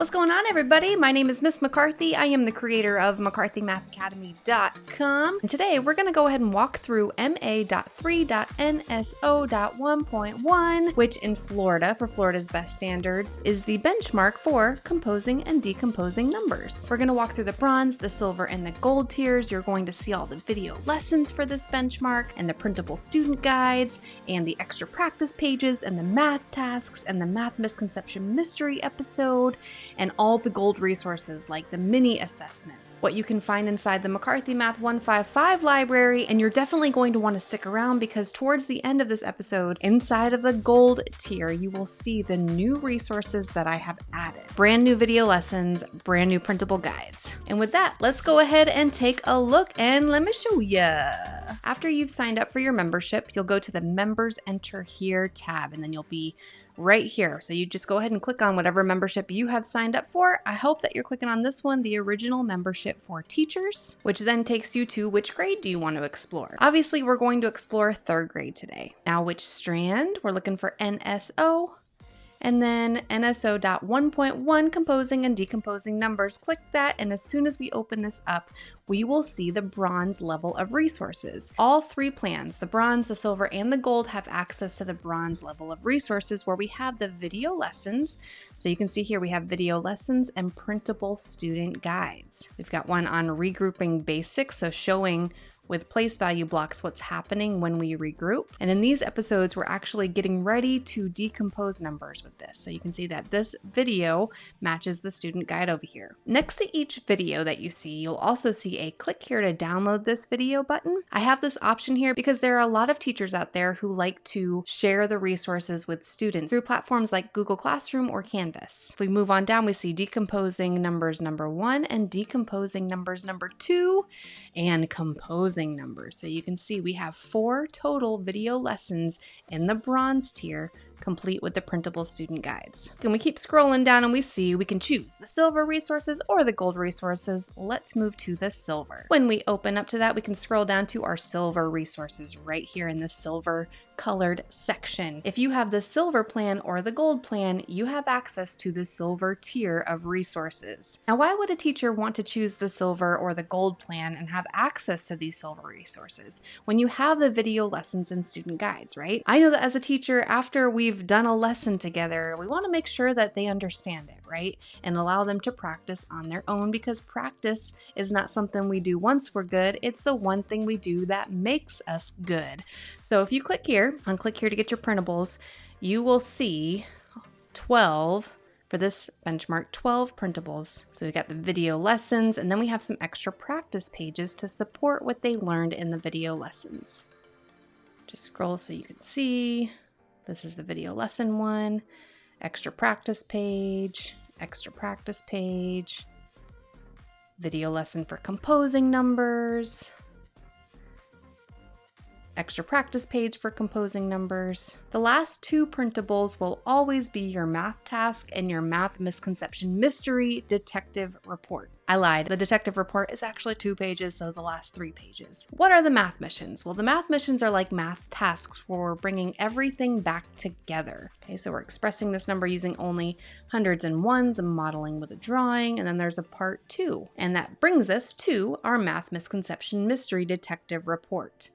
What's going on, everybody? My name is Miss McCarthy. I am the creator of McCarthyMathAcademy.com. And today we're going to go ahead and walk through MA.3.NSO.1.1, which in Florida, for Florida's best standards, is the benchmark for composing and decomposing numbers. We're going to walk through the bronze, the silver, and the gold tiers. You're going to see all the video lessons for this benchmark and the printable student guides and the extra practice pages and the math tasks and the math misconception mystery episode and all the gold resources like the mini assessments, what you can find inside the McCarthy Math 155 library. And you're definitely going to want to stick around because towards the end of this episode, inside of the gold tier, you will see the new resources that I have added. Brand new video lessons, brand new printable guides. And with that, let's go ahead and take a look and let me show you. After you've signed up for your membership, you'll go to the Members Enter Here tab, and then you'll be right here. So you just go ahead and click on whatever membership you have signed up for. I hope that you're clicking on this one, the original membership for teachers, which then takes you to which grade do you want to explore. Obviously, we're going to explore third grade today. Now, which strand? We're looking for NSO. And then NSO.1.1, composing and decomposing numbers. Click that, and as soon as we open this up, we will see the bronze level of resources. All three plans, the bronze, the silver, and the gold, have access to the bronze level of resources where we have the video lessons. So you can see here we have video lessons and printable student guides. We've got one on regrouping basics, so showing with place value blocks what's happening when we regroup. And in these episodes, we're actually getting ready to decompose numbers with this. So you can see that this video matches the student guide over here. Next to each video that you see, you'll also see a click here to download this video button. I have this option here because there are a lot of teachers out there who like to share the resources with students through platforms like Google Classroom or Canvas. If we move on down, we see decomposing numbers number 1 and decomposing numbers number 2 and composing numbers. So you can see we have 4 total video lessons in the bronze tier, complete with the printable student guides. And we keep scrolling down and we see we can choose the silver resources or the gold resources. Let's move to the silver. When we open up to that, we can scroll down to our silver resources right here in the silver colored section. If you have the silver plan or the gold plan, you have access to the silver tier of resources. Now, why would a teacher want to choose the silver or the gold plan and have access to these silver resources when you have the video lessons and student guides, right? I know that as a teacher, after we've done a lesson together, we want to make sure that they understand it, right? And allow them to practice on their own, because practice is not something we do once we're good. It's the one thing we do that makes us good. So if you click here to get your printables, you will see 12 for this benchmark, 12 printables. So we got the video lessons, and then we have some extra practice pages to support what they learned in the video lessons. Just scroll so you can see. This is the video lesson one, extra practice page, video lesson for composing numbers, extra practice page for composing numbers. The last 2 printables will always be your math task and your math misconception mystery detective report. I lied. The detective report is actually 2 pages, so the last 3 pages. What are the math missions? Well, the math missions are like math tasks where we're bringing everything back together. Okay, so we're expressing this number using only hundreds and ones and modeling with a drawing, and then there's a part 2. And that brings us to our math misconception mystery detective report.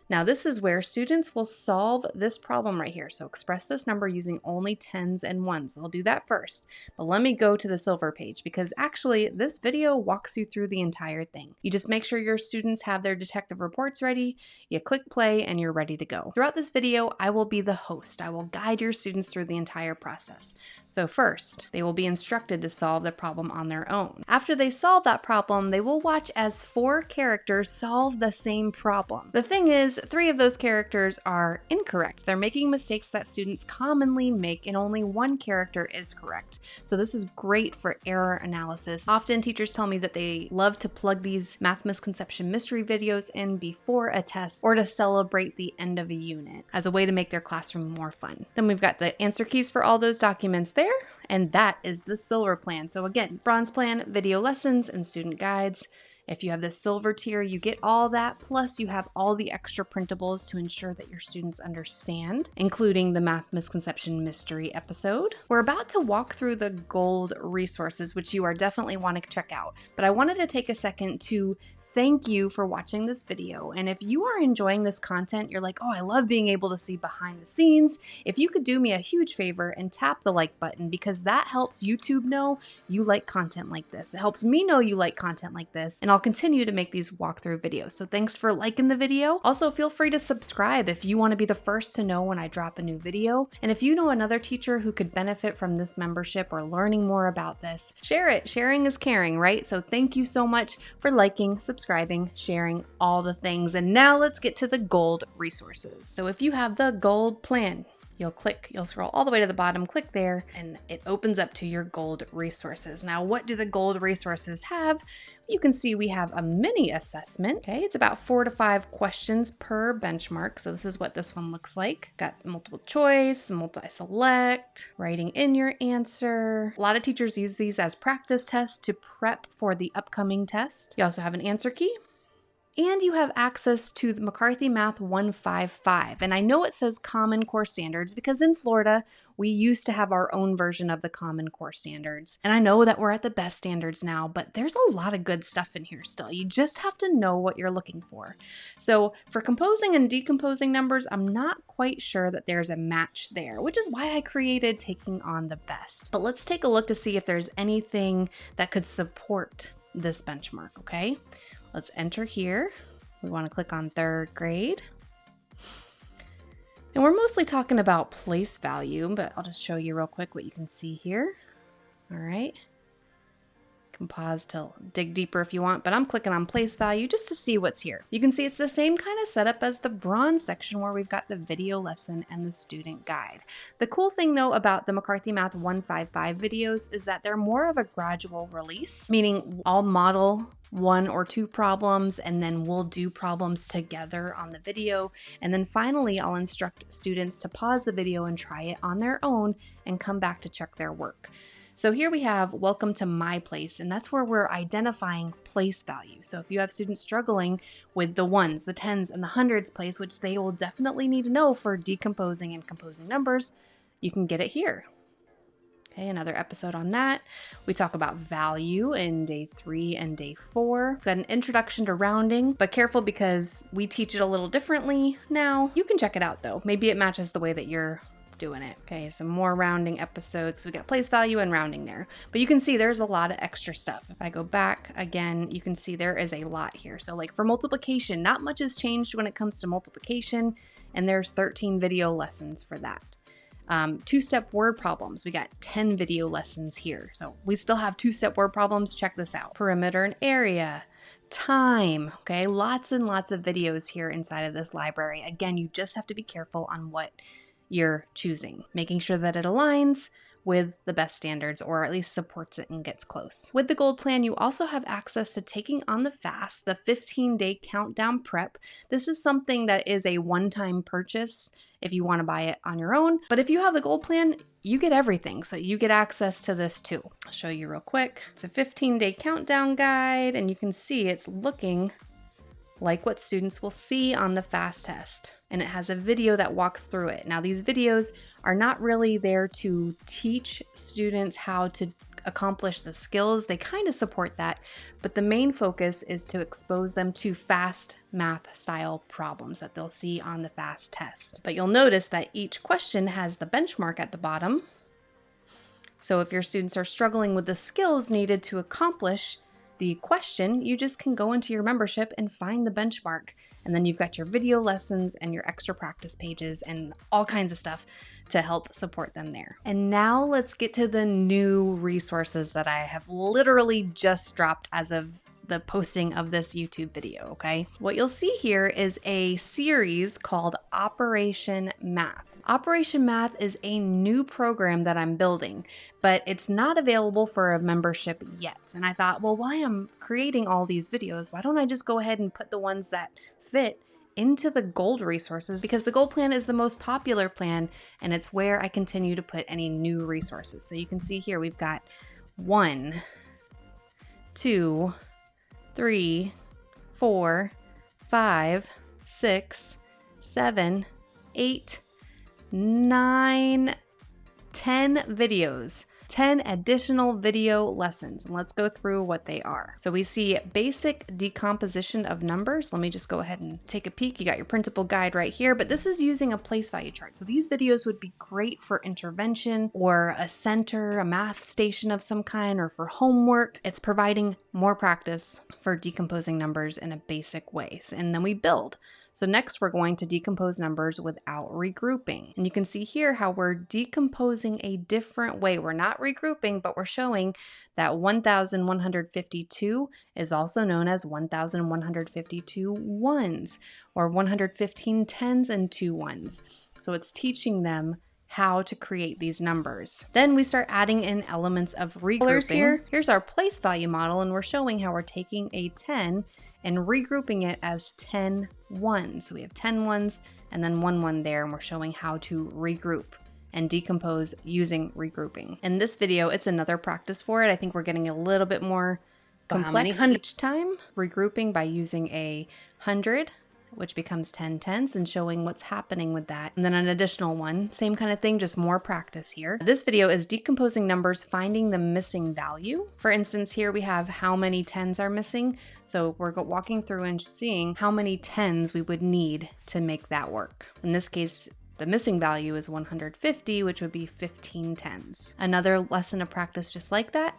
Now, this is where students will solve this problem right here. So express this number using only 10s and 1s. They'll do that first. But let me go to the silver page because actually this video walks you through the entire thing. You just make sure your students have their detective reports ready, you click play, and you're ready to go. Throughout this video, I will be the host. I will guide your students through the entire process. So first, they will be instructed to solve the problem on their own. After they solve that problem, they will watch as 4 characters solve the same problem. The thing is, 3 of those characters are incorrect. They're making mistakes that students commonly make, and only 1 character is correct. So this is great for error analysis. Often teachers tell me that they love to plug these math misconception mystery videos in before a test or to celebrate the end of a unit as a way to make their classroom more fun. Then we've got the answer keys for all those documents there, and that is the silver plan. So again, bronze plan, video lessons and student guides. If you have the silver tier, you get all that, plus you have all the extra printables to ensure that your students understand, including the Math Misconception Mystery episode. We're about to walk through the gold resources, which you are definitely want to check out, but I wanted to take a second to thank you for watching this video. And if you are enjoying this content, you're like, oh, I love being able to see behind the scenes. If you could do me a huge favor and tap the like button, because that helps YouTube know you like content like this. It helps me know you like content like this, and I'll continue to make these walkthrough videos. So thanks for liking the video. Also, feel free to subscribe if you want to be the first to know when I drop a new video. And if you know another teacher who could benefit from this membership or learning more about this, share it. Sharing is caring, right? So thank you so much for liking, subscribing, sharing, all the things. And now let's get to the gold resources. So if you have the gold plan, you'll scroll all the way to the bottom, click there, and it opens up to your gold resources. Now, what do the gold resources have? You can see we have a mini assessment. Okay, it's about 4 to 5 questions per benchmark. So this is what this one looks like. Got multiple choice, multi-select, writing in your answer. A lot of teachers use these as practice tests to prep for the upcoming test. You also have an answer key. And you have access to the McCarthy Math 155. And I know it says Common Core Standards because in Florida, we used to have our own version of the Common Core Standards. And I know that we're at the B.E.S.T standards now, but there's a lot of good stuff in here still. You just have to know what you're looking for. So for composing and decomposing numbers, I'm not quite sure that there's a match there, which is why I created Taking on the B.E.S.T. But let's take a look to see if there's anything that could support this benchmark, okay? Let's enter here. We want to click on 3rd grade. And we're mostly talking about place value, but I'll just show you real quick what you can see here. All right. You can pause to dig deeper if you want, but I'm clicking on place value just to see what's here. You can see it's the same kind of setup as the bronze section where we've got the video lesson and the student guide. The cool thing though about the McCarthy Math 155 videos is that they're more of a gradual release, meaning I'll model 1 or 2 problems and then we'll do problems together on the video. And then finally, I'll instruct students to pause the video and try it on their own and come back to check their work. So here we have welcome to my place, and that's where we're identifying place value. So if you have students struggling with the 1s, the 10s, and the 100s place, which they will definitely need to know for decomposing and composing numbers, you can get it here. Okay, another episode on that. We talk about value in day 3 and day 4. We've got an introduction to rounding, but careful because we teach it a little differently now. You can check it out though. Maybe it matches the way that you're doing it. Okay, some more rounding episodes. So we got place value and rounding there, but you can see there's a lot of extra stuff. If I go back again, you can see there is a lot here. So like for multiplication, not much has changed when it comes to multiplication, and there's 13 video lessons for that. 2-step word problems. We got 10 video lessons here. So we still have 2-step word problems. Check this out. Perimeter and area. Time. Okay, lots and lots of videos here inside of this library. Again, you just have to be careful on what you're choosing, making sure that it aligns with the B.E.S.T standards or at least supports it and gets close. With the gold plan, you also have access to Taking on the FAST, the 15-day countdown prep. This is something that is a one-time purchase if you want to buy it on your own. But if you have the gold plan, you get everything. So you get access to this too. I'll show you real quick. It's a 15-day countdown guide, and you can see it's looking like what students will see on the FAST test. And it has a video that walks through it. Now, these videos are not really there to teach students how to accomplish the skills. They kind of support that, but the main focus is to expose them to FAST math style problems that they'll see on the FAST test. But you'll notice that each question has the benchmark at the bottom. So if your students are struggling with the skills needed to accomplish the question, you just can go into your membership and find the benchmark. And then you've got your video lessons and your extra practice pages and all kinds of stuff to help support them there. And now let's get to the new resources that I have literally just dropped as of the posting of this YouTube video, okay? What you'll see here is a series called Operation Math. Operation Math is a new program that I'm building, but it's not available for a membership yet. And I thought, well, while I'm creating all these videos, why don't I just go ahead and put the ones that fit into the gold resources, because the gold plan is the most popular plan and it's where I continue to put any new resources. So you can see here we've got 1, 2, 3, 4, 5, 6, 7, 8, 9, 10 videos. 10 additional video lessons, and let's go through what they are. So we see basic decomposition of numbers. Let me just go ahead and take a peek. You got your printable guide right here, but this is using a place value chart. So these videos would be great for intervention or a center, a math station of some kind, or for homework. It's providing more practice for decomposing numbers in a basic way. And then we build. So next we're going to decompose numbers without regrouping. And you can see here how we're decomposing a different way. We're not regrouping, but we're showing that 1,152 is also known as 1,152 ones, or 115 tens and 2 ones. So it's teaching them how to create these numbers. Then we start adding in elements of regrouping. Here's our place value model, and we're showing how we're taking a 10 and regrouping it as 10 ones. So we have 10 ones and then 1 1 there, and we're showing how to regroup and decompose using regrouping. In this video, it's another practice for it. I think we're getting a little bit more complex each time. Regrouping by using a 100, which becomes 10 tens, and showing what's happening with that. And then an additional one, same kind of thing, just more practice here. This video is decomposing numbers, finding the missing value. For instance, here we have how many tens are missing. So we're walking through and seeing how many tens we would need to make that work. In this case, the missing value is 150, which would be 15 tens. Another lesson of practice just like that.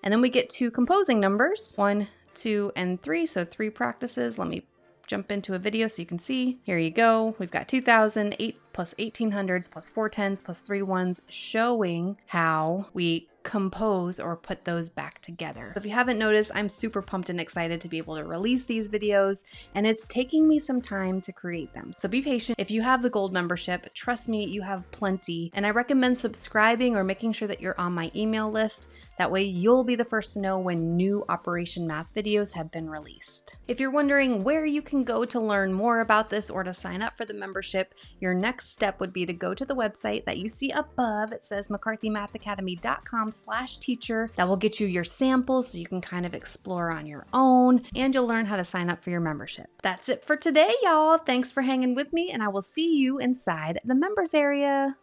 And then we get to composing numbers, 1, 2, and 3. So 3 practices. Let me jump into a video so you can see. Here you go. We've got 2,000, 8 plus 1,800s plus 4 tens plus 3 ones, showing how we compose or put those back together. If you haven't noticed, I'm super pumped and excited to be able to release these videos, and it's taking me some time to create them. So be patient. If you have the gold membership, trust me, you have plenty, and I recommend subscribing or making sure that you're on my email list. That way you'll be the first to know when new Operation Math videos have been released. If you're wondering where you can go to learn more about this or to sign up for the membership, your next step would be to go to the website that you see above. It says mccarthymathacademy.com/teacher. That will get you your samples so you can kind of explore on your own, and you'll learn how to sign up for your membership. That's it for today, y'all. Thanks for hanging with me, and I will see you inside the members area.